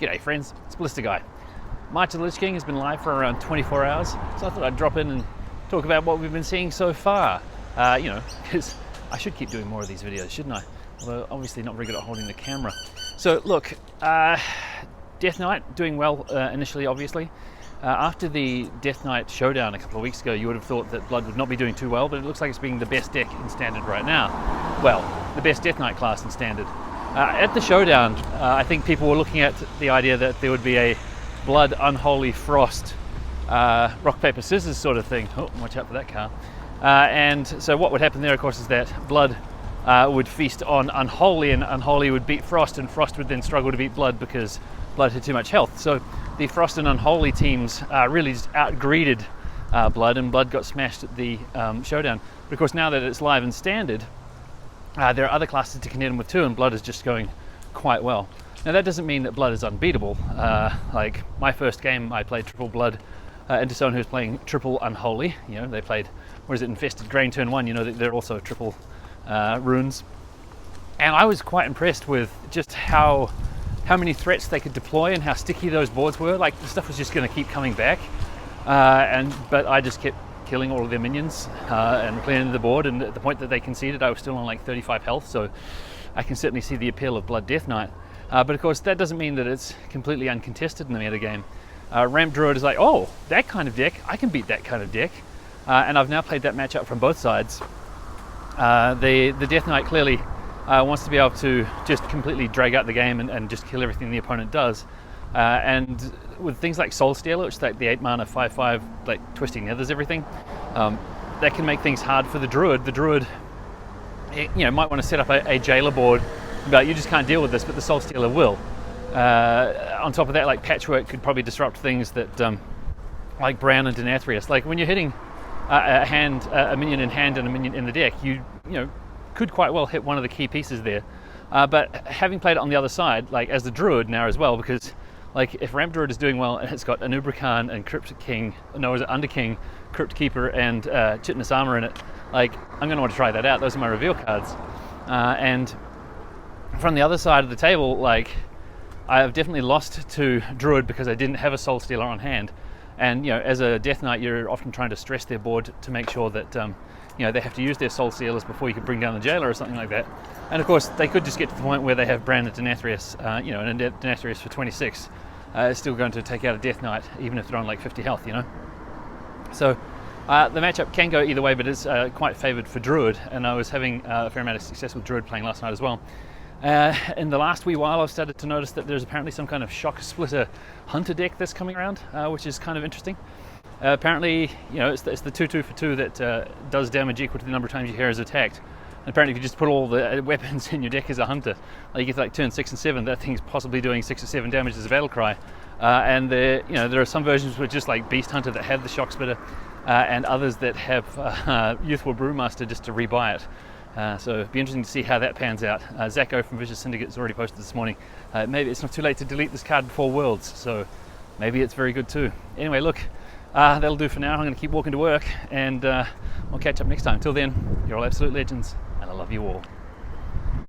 G'day friends, it's Blister Guy. March of the Lich King has been live for around 24 hours, so I thought I'd drop in and talk about what we've been seeing so far. Because I should keep doing more of these videos, shouldn't I? Although obviously not very good at holding the camera. So look, Death Knight doing well initially, obviously. After the Death Knight showdown a couple of weeks ago, you would have thought that Blood would not be doing too well, but it looks like it's being the best deck in Standard right now. Well, the best Death Knight class in Standard. At the showdown, I think people were looking at the idea that there would be a Blood Unholy Frost rock, paper, scissors sort of thing. Oh, watch out for that car. And so what would happen there, of course, is that Blood would feast on Unholy, and Unholy would beat Frost, and Frost would then struggle to beat Blood because Blood had too much health. So the Frost and Unholy teams really just out-greeded Blood, and Blood got smashed at the showdown. But of course, now that it's live in Standard, there are other classes to contend with too, and Blood is just going quite well. Now that doesn't mean that Blood is unbeatable. Like my first game, I played triple Blood into someone who was playing triple Unholy. You know, they played, what is it, Infested Grain turn 1. You know, they're also triple runes. And I was quite impressed with just how many threats they could deploy and how sticky those boards were. Like, the stuff was just going to keep coming back. But I just kept killing all of their minions and clearing the board, and at the point that they conceded, I was still on like 35 health, so I can certainly see the appeal of Blood Death Knight. But of course, that doesn't mean that it's completely uncontested in the metagame. Ramp Druid is like, oh, that kind of deck, I can beat that kind of deck. And I've now played that matchup from both sides. The Death Knight clearly wants to be able to just completely drag out the game and just kill everything the opponent does. And with things like Soul Stealer, which is like the 8 mana 5/5, like twisting the others, everything, that can make things hard for the Druid. The Druid, might want to set up a Jailer board, but you just can't deal with this, but the Soul Stealer will. On top of that, like Patchwork could probably disrupt things that, like Brown and Denathrius. Like when you're hitting a minion in hand and a minion in the deck, you could quite well hit one of the key pieces there. But having played it on the other side, like as the Druid now as well, because like if Ramp Druid is doing well and it's got an Ubrakan and Crypt King, Under King, Crypt Keeper and Chitinous Armor in it, like I'm going to want to try that out. Those are my reveal cards. And from the other side of the table, like I have definitely lost to Druid because I didn't have a Soul Stealer on hand. And as a Death Knight, you're often trying to stress their board to make sure that they have to use their Soul Stealers before you can bring down the Jailer or something like that. And of course, they could just get to the point where they have Brand and Denathrius, and a Denathrius for 26 is still going to take out a Death Knight, even if they're on like 50 health, So the matchup can go either way, but it's quite favoured for Druid, and I was having a fair amount of success with Druid playing last night as well. In the last wee while, I've started to notice that there's apparently some kind of Shock Splitter Hunter deck that's coming around, which is kind of interesting. Apparently, it's the 2/2 for 2 that does damage equal to the number of times your hero is attacked. And apparently, if you just put all the weapons in your deck as a Hunter, like you get to like turn 6 and 7, that thing's possibly doing 6 or 7 damage as a battle cry. And there are some versions with just like Beast Hunter that have the Shock Splitter, and others that have Youthful Brewmaster just to rebuy it. So it'd be interesting to see how that pans out. Zacho from Vicious Syndicate has already posted this morning. Maybe it's not too late to delete this card before Worlds, so maybe it's very good too. Anyway, look, that'll do for now. I'm going to keep walking to work, and I'll catch up next time. Till then, you're all absolute legends, and I love you all.